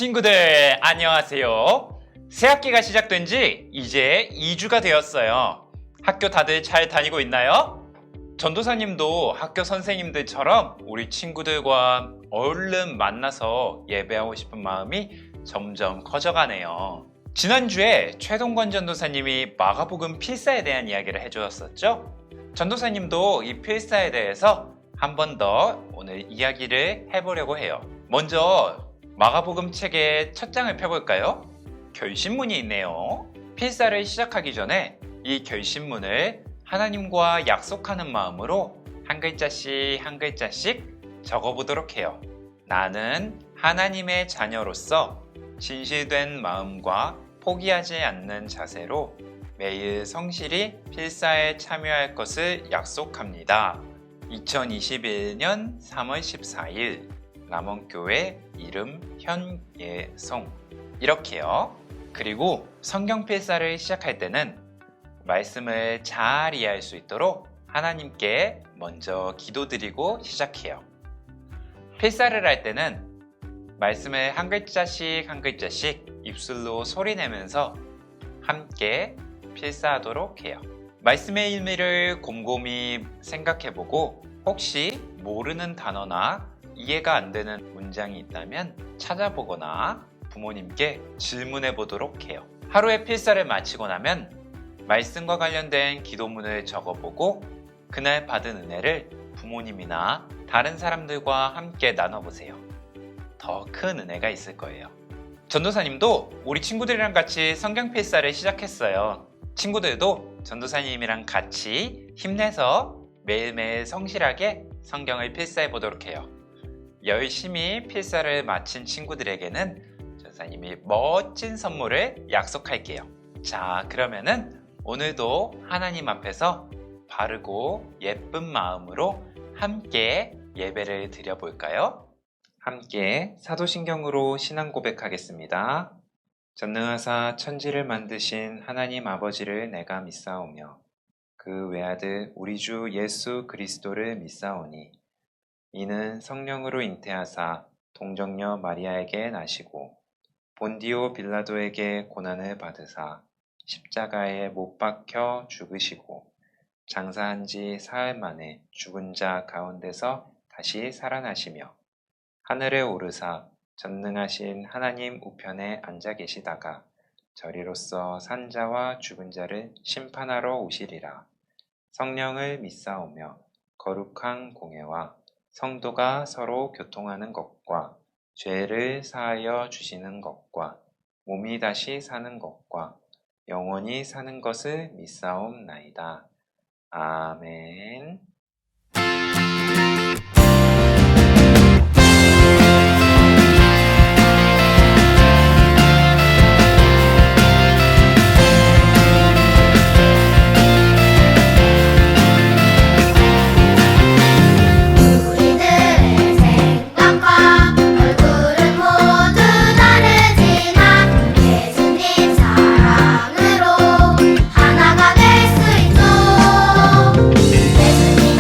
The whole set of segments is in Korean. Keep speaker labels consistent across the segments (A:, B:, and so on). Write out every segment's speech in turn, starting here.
A: 친구들 안녕하세요. 새학기가 시작된 지 이제 2주가 되었어요. 학교 다들 잘 다니고 있나요? 전도사님도 학교 선생님들처럼 우리 친구들과 얼른 만나서 예배하고 싶은 마음이 점점 커져가네요. 지난주에 최동건 전도사님이 마가복음 필사에 대한 이야기를 해주었었죠? 전도사님도 이 필사에 대해서 한 번 더 오늘 이야기를 해보려고 해요. 먼저 마가복음 책의 첫 장을 펴볼까요? 결심문이 있네요. 필사를 시작하기 전에 이 결심문을 하나님과 약속하는 마음으로 한 글자씩 한 글자씩 적어보도록 해요. 나는 하나님의 자녀로서 진실된 마음과 포기하지 않는 자세로 매일 성실히 필사에 참여할 것을 약속합니다. 2021년 3월 14일 남원교회 이름 현예성 이렇게요. 그리고 성경 필사를 시작할 때는 말씀을 잘 이해할 수 있도록 하나님께 먼저 기도드리고 시작해요. 필사를 할 때는 말씀을 한 글자씩 한 글자씩 입술로 소리내면서 함께 필사하도록 해요. 말씀의 의미를 곰곰이 생각해보고 혹시 모르는 단어나 이해가 안 되는 문장이 있다면 찾아보거나 부모님께 질문해 보도록 해요. 하루의 필사를 마치고 나면 말씀과 관련된 기도문을 적어보고 그날 받은 은혜를 부모님이나 다른 사람들과 함께 나눠보세요. 더 큰 은혜가 있을 거예요. 전도사님도 우리 친구들이랑 같이 성경 필사를 시작했어요. 친구들도 전도사님이랑 같이 힘내서 매일매일 성실하게 성경을 필사해 보도록 해요. 열심히 필사를 마친 친구들에게는 전도사님이 멋진 선물을 약속할게요. 자, 그러면은 오늘도 하나님 앞에서 바르고 예쁜 마음으로 함께 예배를 드려볼까요? 함께 사도신경으로 신앙 고백하겠습니다. 전능하사 천지를 만드신 하나님 아버지를 내가 믿사오며 그 외아들 우리 주 예수 그리스도를 믿사오니 이는 성령으로 잉태하사 동정녀 마리아에게 나시고 본디오 빌라도에게 고난을 받으사 십자가에 못 박혀 죽으시고 장사한 지 사흘 만에 죽은 자 가운데서 다시 살아나시며 하늘에 오르사 전능하신 하나님 우편에 앉아 계시다가 저리로서 산 자와 죽은 자를 심판하러 오시리라. 성령을 믿사오며 거룩한 공회와 성도가 서로 교통하는 것과 죄를 사하여 주시는 것과 몸이 다시 사는 것과 영원히 사는 것을 믿사옵나이다. 아멘.
B: 예수님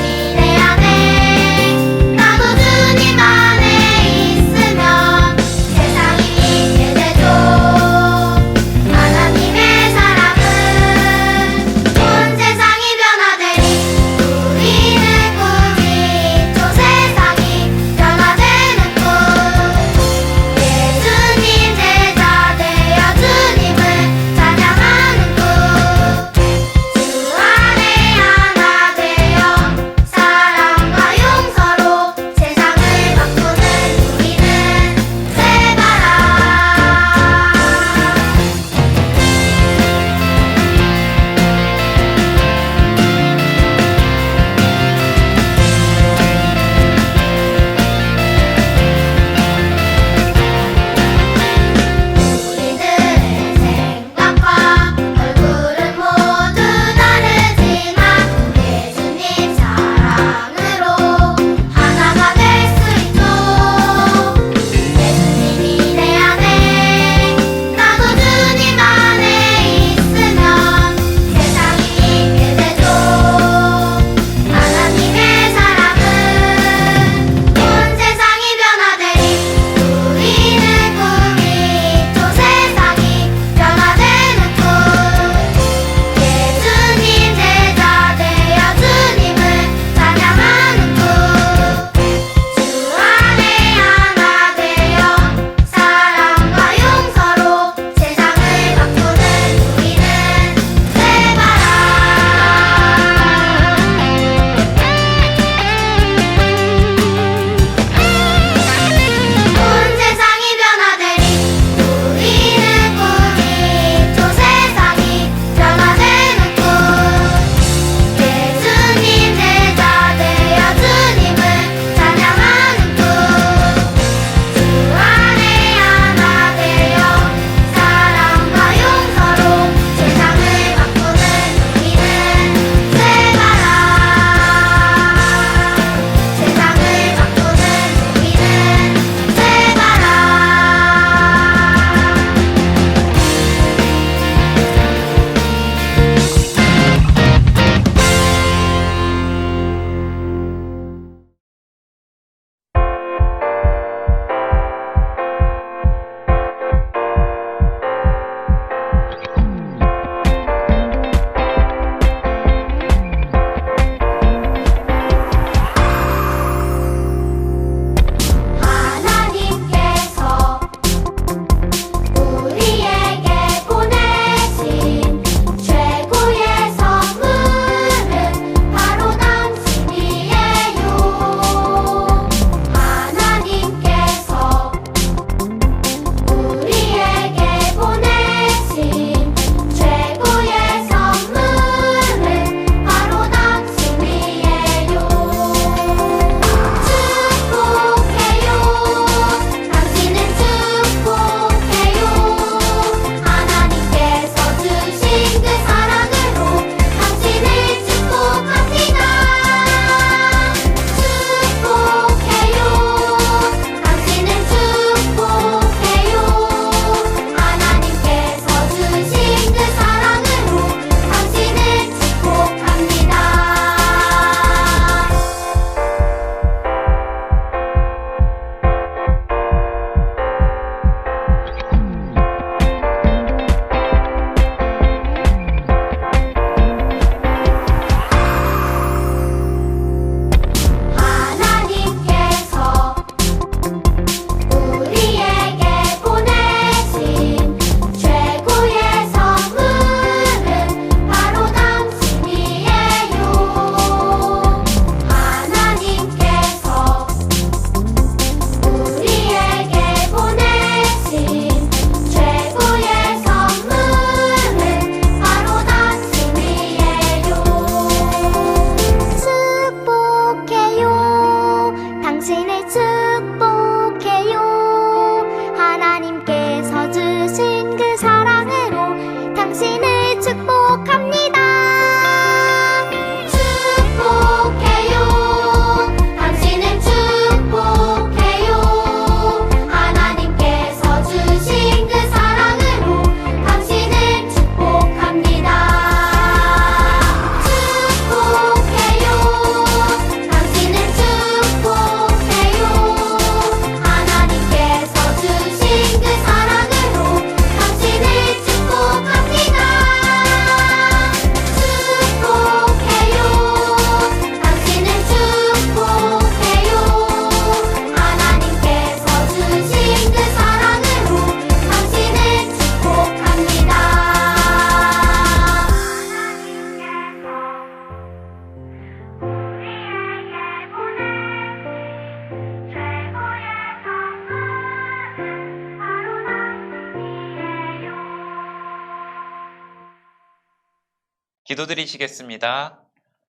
A: 기도드리시겠습니다.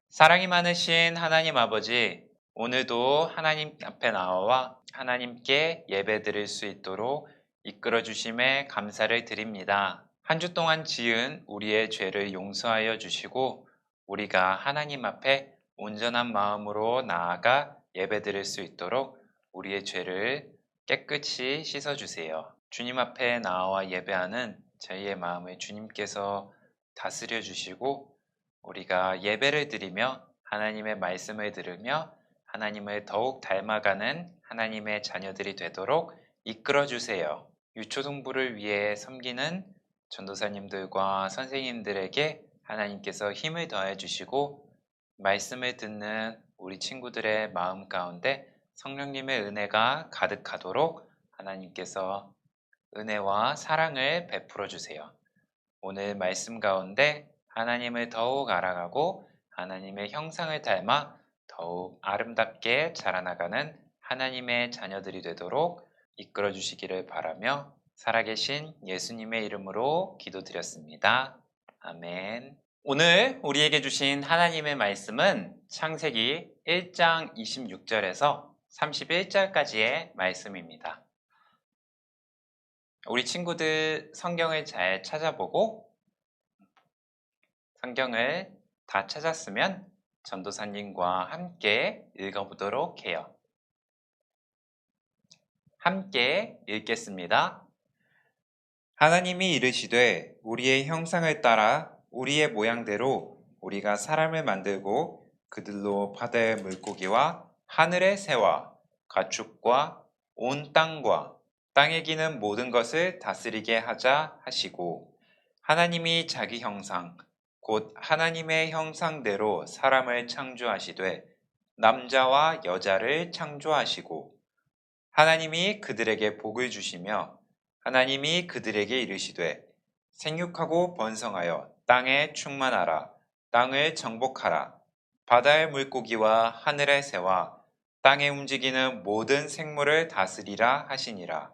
A: 사랑이 많으신 하나님 아버지, 오늘도 하나님 앞에 나와 하나님께 예배드릴 수 있도록 이끌어 주심에 감사를 드립니다. 한 주 동안 지은 우리의 죄를 용서하여 주시고 우리가 하나님 앞에 온전한 마음으로 나아가 예배드릴 수 있도록 우리의 죄를 깨끗이 씻어주세요. 주님 앞에 나와 예배하는 저희의 마음을 주님께서 다스려 주시고 우리가 예배를 드리며 하나님의 말씀을 들으며 하나님을 더욱 닮아가는 하나님의 자녀들이 되도록 이끌어 주세요. 유초동부를 위해 섬기는 전도사님들과 선생님들에게 하나님께서 힘을 더해 주시고 말씀을 듣는 우리 친구들의 마음 가운데 성령님의 은혜가 가득하도록 하나님께서 은혜와 사랑을 베풀어 주세요. 오늘 말씀 가운데 하나님을 더욱 알아가고 하나님의 형상을 닮아 더욱 아름답게 자라나가는 하나님의 자녀들이 되도록 이끌어 주시기를 바라며 살아계신 예수님의 이름으로 기도드렸습니다. 아멘. 오늘 우리에게 주신 하나님의 말씀은 창세기 1장 26절에서 31절까지의 말씀입니다. 우리 친구들 성경을 잘 찾아보고 성경을 다 찾았으면 전도사님과 함께 읽어보도록 해요. 함께 읽겠습니다. 하나님이 이르시되 우리의 형상을 따라 우리의 모양대로 우리가 사람을 만들고 그들로 바다의 물고기와 하늘의 새와 가축과 온 땅과 땅에 기는 모든 것을 다스리게 하자 하시고 하나님이 자기 형상 곧 하나님의 형상대로 사람을 창조하시되 남자와 여자를 창조하시고 하나님이 그들에게 복을 주시며 하나님이 그들에게 이르시되 생육하고 번성하여 땅에 충만하라 땅을 정복하라 바다의 물고기와 하늘의 새와 땅에 움직이는 모든 생물을 다스리라 하시니라.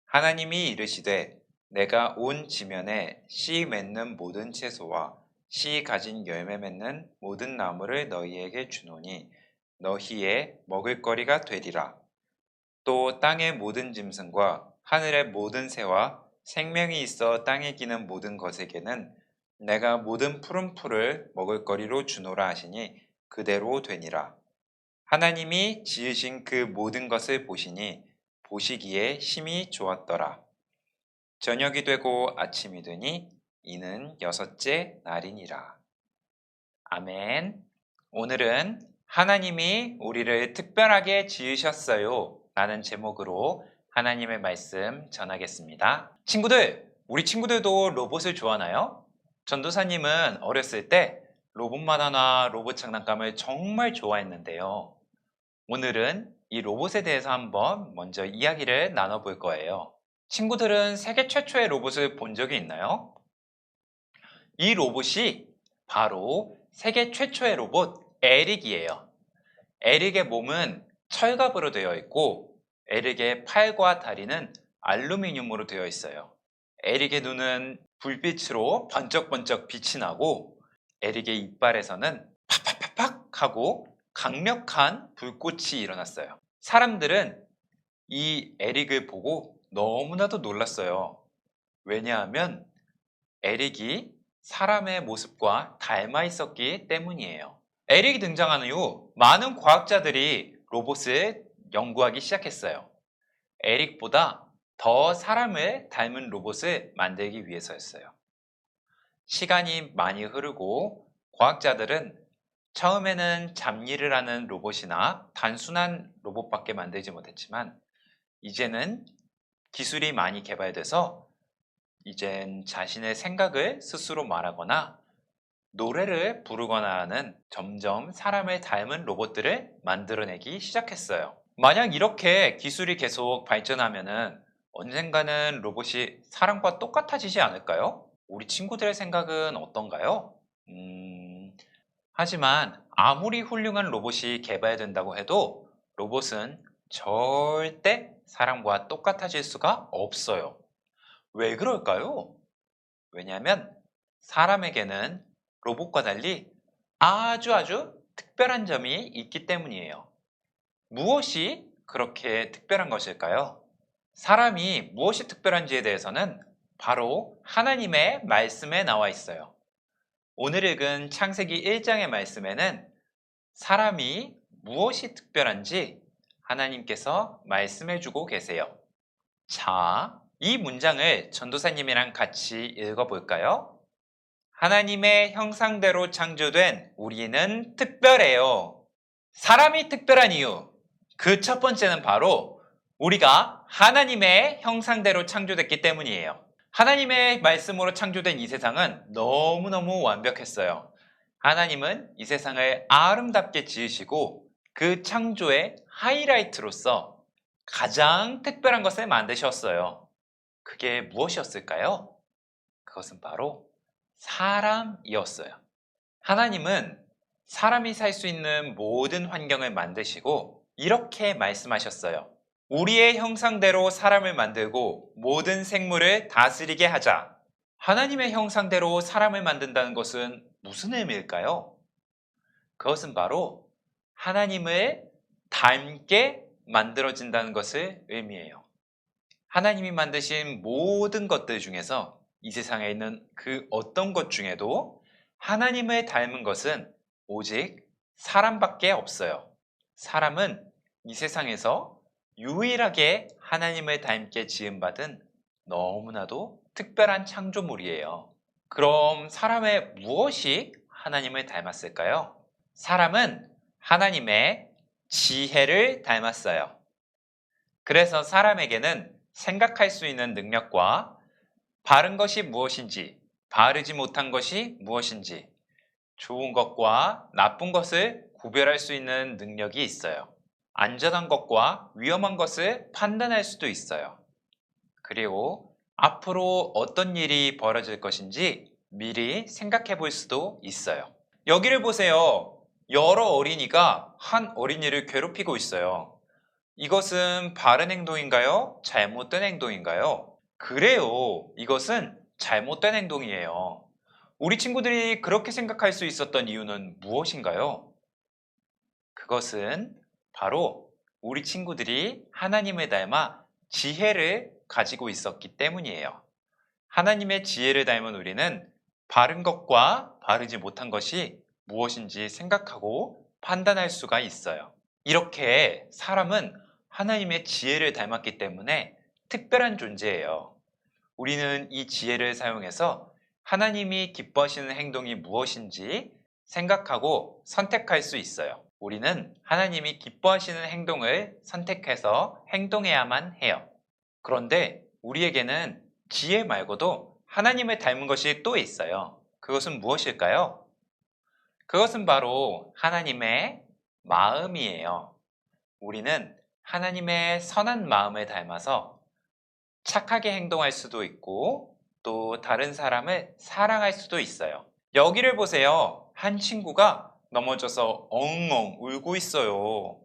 A: 하나님이 이르시되 내가 온 지면에 씨 맺는 모든 채소와 씨 가진 열매 맺는 모든 나무를 너희에게 주노니 너희의 먹을거리가 되리라. 또 땅의 모든 짐승과 하늘의 모든 새와 생명이 있어 땅에 기는 모든 것에게는 내가 모든 푸른 풀을 먹을거리로 주노라 하시니 그대로 되니라. 하나님이 지으신 그 모든 것을 보시니 보시기에 심히 좋았더라. 저녁이 되고 아침이 되니 이는 여섯째 날이니라. 아멘. 오늘은 하나님이 우리를 특별하게 지으셨어요 라는 제목으로 하나님의 말씀 전하겠습니다. 친구들, 우리 친구들도 로봇을 좋아하나요? 전도사님은 어렸을 때 로봇 만화나 로봇 장난감을 정말 좋아했는데요. 오늘은 이 로봇에 대해서 한번 먼저 이야기를 나눠볼 거예요. 친구들은 세계 최초의 로봇을 본 적이 있나요? 이 로봇이 바로 세계 최초의 로봇 에릭이에요. 에릭의 몸은 철갑으로 되어 있고 에릭의 팔과 다리는 알루미늄으로 되어 있어요. 에릭의 눈은 불빛으로 번쩍번쩍 빛이 나고 에릭의 이빨에서는 팍팍팍팍 하고 강력한 불꽃이 일어났어요. 사람들은 이 에릭을 보고 너무나도 놀랐어요. 왜냐하면 에릭이 사람의 모습과 닮아 있었기 때문이에요. 에릭이 등장한 이후 많은 과학자들이 로봇을 연구하기 시작했어요. 에릭보다 더 사람을 닮은 로봇을 만들기 위해서였어요. 시간이 많이 흐르고 과학자들은 처음에는 잡일을 하는 로봇이나 단순한 로봇밖에 만들지 못했지만 이제는 기술이 많이 개발돼서 이젠 자신의 생각을 스스로 말하거나 노래를 부르거나 하는 점점 사람을 닮은 로봇들을 만들어내기 시작했어요. 만약 이렇게 기술이 계속 발전하면은 언젠가는 로봇이 사람과 똑같아지지 않을까요? 우리 친구들의 생각은 어떤가요? 하지만 아무리 훌륭한 로봇이 개발된다고 해도 로봇은 절대 사람과 똑같아질 수가 없어요. 왜 그럴까요? 왜냐하면 사람에게는 로봇과 달리 아주 특별한 점이 있기 때문이에요. 무엇이 그렇게 특별한 것일까요? 사람이 무엇이 특별한지에 대해서는 바로 하나님의 말씀에 나와 있어요. 오늘 읽은 창세기 1장의 말씀에는 사람이 무엇이 특별한지 하나님께서 말씀해 주고 계세요. 자, 이 문장을 전도사님이랑 같이 읽어볼까요? 하나님의 형상대로 창조된 우리는 특별해요. 사람이 특별한 이유. 그 첫 번째는 바로 우리가 하나님의 형상대로 창조됐기 때문이에요. 하나님의 말씀으로 창조된 이 세상은 너무너무 완벽했어요. 하나님은 이 세상을 아름답게 지으시고 그 창조의 하이라이트로서 가장 특별한 것을 만드셨어요. 그게 무엇이었을까요? 그것은 바로 사람이었어요. 하나님은 사람이 살 수 있는 모든 환경을 만드시고 이렇게 말씀하셨어요. 우리의 형상대로 사람을 만들고 모든 생물을 다스리게 하자. 하나님의 형상대로 사람을 만든다는 것은 무슨 의미일까요? 그것은 바로 하나님을 닮게 만들어진다는 것을 의미해요. 하나님이 만드신 모든 것들 중에서 이 세상에 있는 그 어떤 것 중에도 하나님을 닮은 것은 오직 사람밖에 없어요. 사람은 이 세상에서 유일하게 하나님을 닮게 지음받은 너무나도 특별한 창조물이에요. 그럼 사람의 무엇이 하나님을 닮았을까요? 사람은 하나님의 지혜를 닮았어요. 그래서 사람에게는 생각할 수 있는 능력과 바른 것이 무엇인지, 바르지 못한 것이 무엇인지, 좋은 것과 나쁜 것을 구별할 수 있는 능력이 있어요. 안전한 것과 위험한 것을 판단할 수도 있어요. 그리고 앞으로 어떤 일이 벌어질 것인지 미리 생각해 볼 수도 있어요. 여기를 보세요. 여러 어린이가 한 어린이를 괴롭히고 있어요. 이것은 바른 행동인가요? 잘못된 행동인가요? 그래요. 이것은 잘못된 행동이에요. 우리 친구들이 그렇게 생각할 수 있었던 이유는 무엇인가요? 그것은 바로 우리 친구들이 하나님을 닮아 지혜를 가지고 있었기 때문이에요. 하나님의 지혜를 닮은 우리는 바른 것과 바르지 못한 것이 무엇인지 생각하고 판단할 수가 있어요. 이렇게 사람은 하나님의 지혜를 닮았기 때문에 특별한 존재예요. 우리는 이 지혜를 사용해서 하나님이 기뻐하시는 행동이 무엇인지 생각하고 선택할 수 있어요. 우리는 하나님이 기뻐하시는 행동을 선택해서 행동해야만 해요. 그런데 우리에게는 지혜 말고도 하나님을 닮은 것이 또 있어요. 그것은 무엇일까요? 그것은 바로 하나님의 마음이에요. 우리는 하나님의 선한 마음을 닮아서 착하게 행동할 수도 있고 또 다른 사람을 사랑할 수도 있어요. 여기를 보세요. 한 친구가 넘어져서 엉엉 울고 있어요.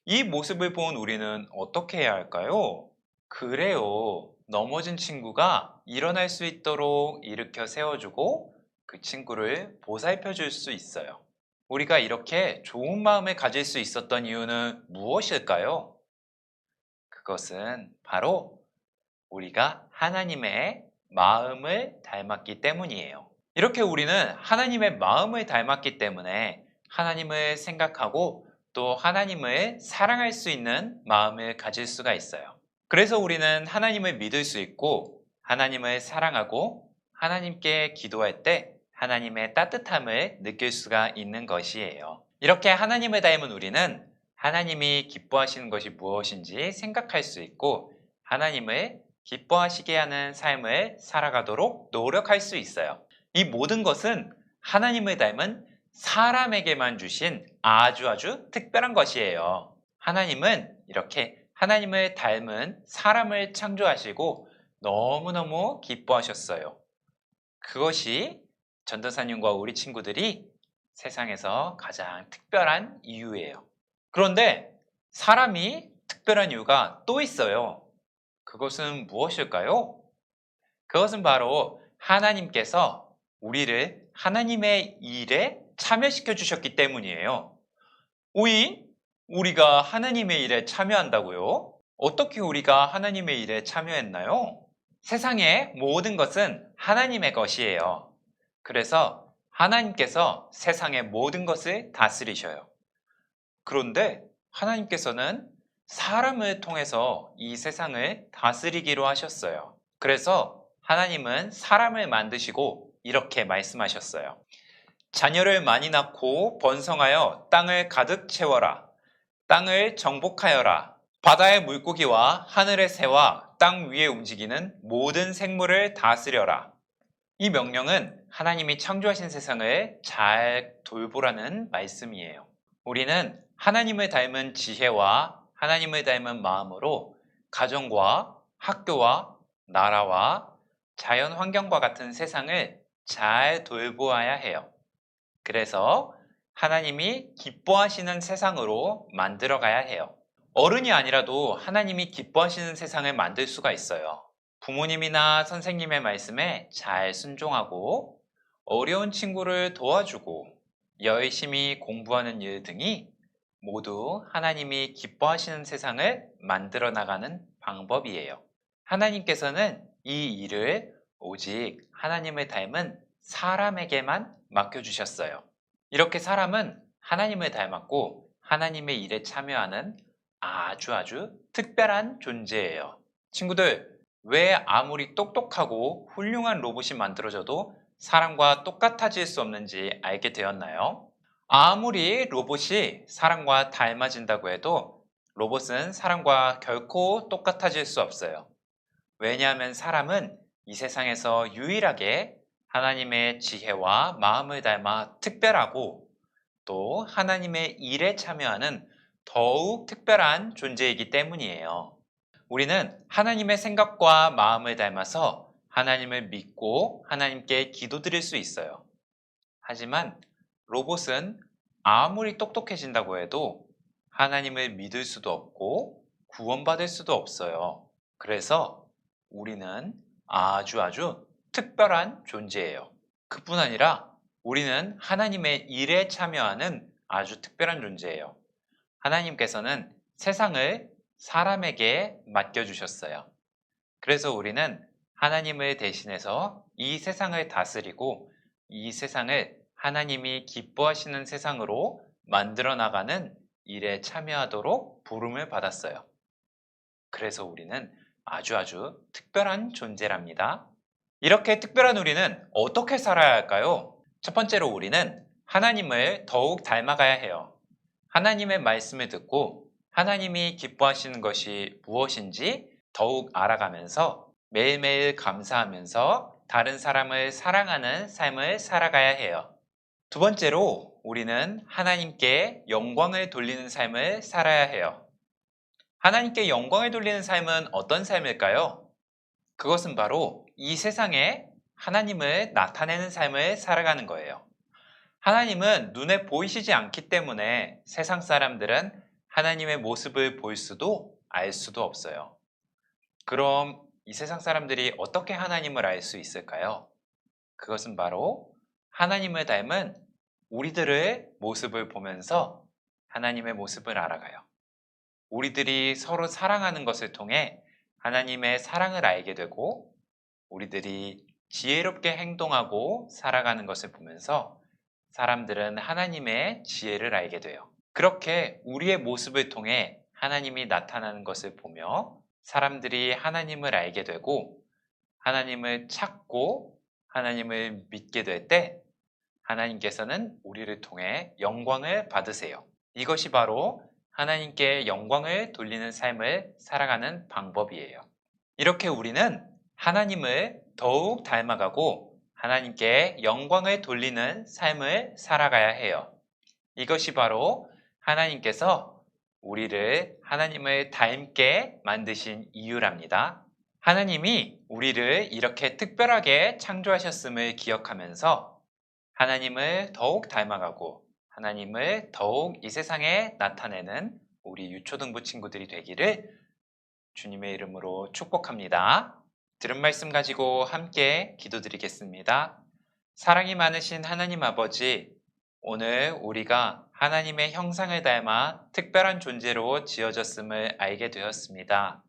A: 이 모습을 본 우리는 어떻게 해야 할까요? 그래요. 넘어진 친구가 일어날 수 있도록 일으켜 세워주고 그 친구를 보살펴 줄 수 있어요. 우리가 이렇게 좋은 마음을 가질 수 있었던 이유는 무엇일까요? 그것은 바로 우리가 하나님의 마음을 닮았기 때문이에요. 이렇게 우리는 하나님의 마음을 닮았기 때문에 하나님을 생각하고 또 하나님을 사랑할 수 있는 마음을 가질 수가 있어요. 그래서 우리는 하나님을 믿을 수 있고 하나님을 사랑하고 하나님께 기도할 때 하나님의 따뜻함을 느낄 수가 있는 것이에요. 이렇게 하나님을 닮은 우리는 하나님이 기뻐하시는 것이 무엇인지 생각할 수 있고 하나님을 기뻐하시게 하는 삶을 살아가도록 노력할 수 있어요. 이 모든 것은 하나님을 닮은 사람에게만 주신 아주 특별한 것이에요. 하나님은 이렇게 하나님을 닮은 사람을 창조하시고 너무너무 기뻐하셨어요. 그것이 전도사님과 우리 친구들이 세상에서 가장 특별한 이유예요. 그런데 사람이 특별한 이유가 또 있어요. 그것은 무엇일까요? 그것은 바로 하나님께서 우리를 하나님의 일에 참여시켜 주셨기 때문이에요. 오잉? 우리가 하나님의 일에 참여한다고요? 어떻게 우리가 하나님의 일에 참여했나요? 세상의 모든 것은 하나님의 것이에요. 그래서 하나님께서 세상의 모든 것을 다스리셔요. 그런데 하나님께서는 사람을 통해서 이 세상을 다스리기로 하셨어요. 그래서 하나님은 사람을 만드시고 이렇게 말씀하셨어요. 자녀를 많이 낳고 번성하여 땅을 가득 채워라. 땅을 정복하여라. 바다의 물고기와 하늘의 새와 땅 위에 움직이는 모든 생물을 다스려라. 이 명령은 하나님이 창조하신 세상을 잘 돌보라는 말씀이에요. 우리는 하나님을 닮은 지혜와 하나님을 닮은 마음으로 가정과 학교와 나라와 자연 환경과 같은 세상을 잘 돌보아야 해요. 그래서 하나님이 기뻐하시는 세상으로 만들어 가야 해요. 어른이 아니라도 하나님이 기뻐하시는 세상을 만들 수가 있어요. 부모님이나 선생님의 말씀에 잘 순종하고 어려운 친구를 도와주고 열심히 공부하는 일 등이 모두 하나님이 기뻐하시는 세상을 만들어 나가는 방법이에요. 하나님께서는 이 일을 오직 하나님을 닮은 사람에게만 맡겨주셨어요. 이렇게 사람은 하나님을 닮았고 하나님의 일에 참여하는 아주 특별한 존재예요. 친구들, 왜 아무리 똑똑하고 훌륭한 로봇이 만들어져도 사람과 똑같아질 수 없는지 알게 되었나요? 아무리 로봇이 사람과 닮아진다고 해도 로봇은 사람과 결코 똑같아질 수 없어요. 왜냐하면 사람은 이 세상에서 유일하게 하나님의 지혜와 마음을 닮아 특별하고 또 하나님의 일에 참여하는 더욱 특별한 존재이기 때문이에요. 우리는 하나님의 생각과 마음을 닮아서 하나님을 믿고 하나님께 기도드릴 수 있어요. 하지만 로봇은 아무리 똑똑해진다고 해도 하나님을 믿을 수도 없고 구원받을 수도 없어요. 그래서 우리는 아주 특별한 존재예요. 그뿐 아니라 우리는 하나님의 일에 참여하는 아주 특별한 존재예요. 하나님께서는 세상을 사람에게 맡겨주셨어요. 그래서 우리는 하나님을 대신해서 이 세상을 다스리고 이 세상을 하나님이 기뻐하시는 세상으로 만들어 나가는 일에 참여하도록 부름을 받았어요. 그래서 우리는 아주 특별한 존재랍니다. 이렇게 특별한 우리는 어떻게 살아야 할까요? 첫 번째로 우리는 하나님을 더욱 닮아가야 해요. 하나님의 말씀을 듣고 하나님이 기뻐하시는 것이 무엇인지 더욱 알아가면서 매일매일 감사하면서 다른 사람을 사랑하는 삶을 살아가야 해요. 두 번째로 우리는 하나님께 영광을 돌리는 삶을 살아야 해요. 하나님께 영광을 돌리는 삶은 어떤 삶일까요? 그것은 바로 이 세상에 하나님을 나타내는 삶을 살아가는 거예요. 하나님은 눈에 보이시지 않기 때문에 세상 사람들은 하나님의 모습을 볼 수도 알 수도 없어요. 그럼 이 세상 사람들이 어떻게 하나님을 알 수 있을까요? 그것은 바로 하나님을 닮은 우리들의 모습을 보면서 하나님의 모습을 알아가요. 우리들이 서로 사랑하는 것을 통해 하나님의 사랑을 알게 되고 우리들이 지혜롭게 행동하고 살아가는 것을 보면서 사람들은 하나님의 지혜를 알게 돼요. 그렇게 우리의 모습을 통해 하나님이 나타나는 것을 보며 사람들이 하나님을 알게 되고 하나님을 찾고 하나님을 믿게 될 때 하나님께서는 우리를 통해 영광을 받으세요. 이것이 바로 하나님께 영광을 돌리는 삶을 살아가는 방법이에요. 이렇게 우리는 하나님을 더욱 닮아가고 하나님께 영광을 돌리는 삶을 살아가야 해요. 이것이 바로 하나님께서 우리를 하나님을 닮게 만드신 이유랍니다. 하나님이 우리를 이렇게 특별하게 창조하셨음을 기억하면서 하나님을 더욱 닮아가고 하나님을 더욱 이 세상에 나타내는 우리 유초등부 친구들이 되기를 주님의 이름으로 축복합니다. 들은 말씀 가지고 함께 기도드리겠습니다. 사랑이 많으신 하나님 아버지, 오늘 우리가 하나님의 형상을 닮아 특별한 존재로 지어졌음을 알게 되었습니다.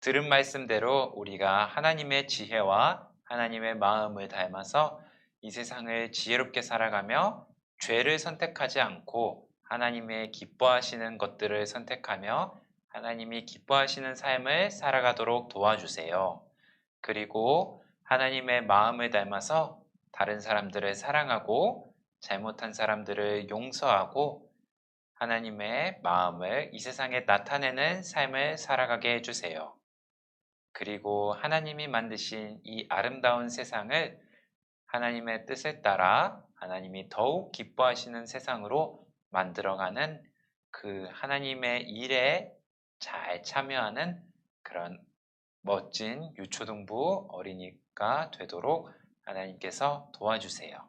A: 들은 말씀대로 우리가 하나님의 지혜와 하나님의 마음을 닮아서 이 세상을 지혜롭게 살아가며 죄를 선택하지 않고 하나님의 기뻐하시는 것들을 선택하며 하나님이 기뻐하시는 삶을 살아가도록 도와주세요. 그리고 하나님의 마음을 닮아서 다른 사람들을 사랑하고 잘못한 사람들을 용서하고 하나님의 마음을 이 세상에 나타내는 삶을 살아가게 해주세요. 그리고 하나님이 만드신 이 아름다운 세상을 하나님의 뜻에 따라 하나님이 더욱 기뻐하시는 세상으로 만들어가는 그 하나님의 일에 잘 참여하는 그런 멋진 유초등부 어린이가 되도록 하나님께서 도와주세요.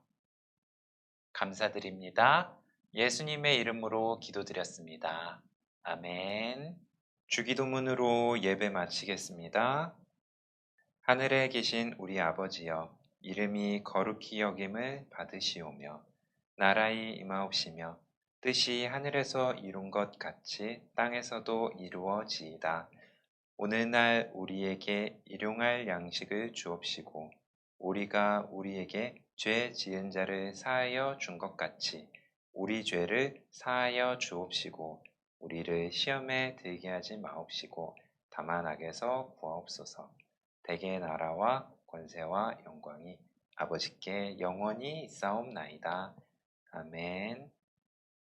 A: 감사드립니다. 예수님의 이름으로 기도드렸습니다. 아멘. 주기도문으로 예배 마치겠습니다. 하늘에 계신 우리 아버지여, 이름이 거룩히 여김을 받으시오며 나라의 임하옵시며 뜻이 하늘에서 이룬 것 같이 땅에서도 이루어지이다. 오늘날 우리에게 일용할 양식을 주옵시고 우리가 우리에게 죄 지은 자를 사하여 준 것 같이 우리 죄를 사하여 주옵시고 우리를 시험에 들게 하지 마옵시고 다만 악에서 구하옵소서. 대개 나라와 권세와 영광이 아버지께 영원히 있사옵나이다. 아멘.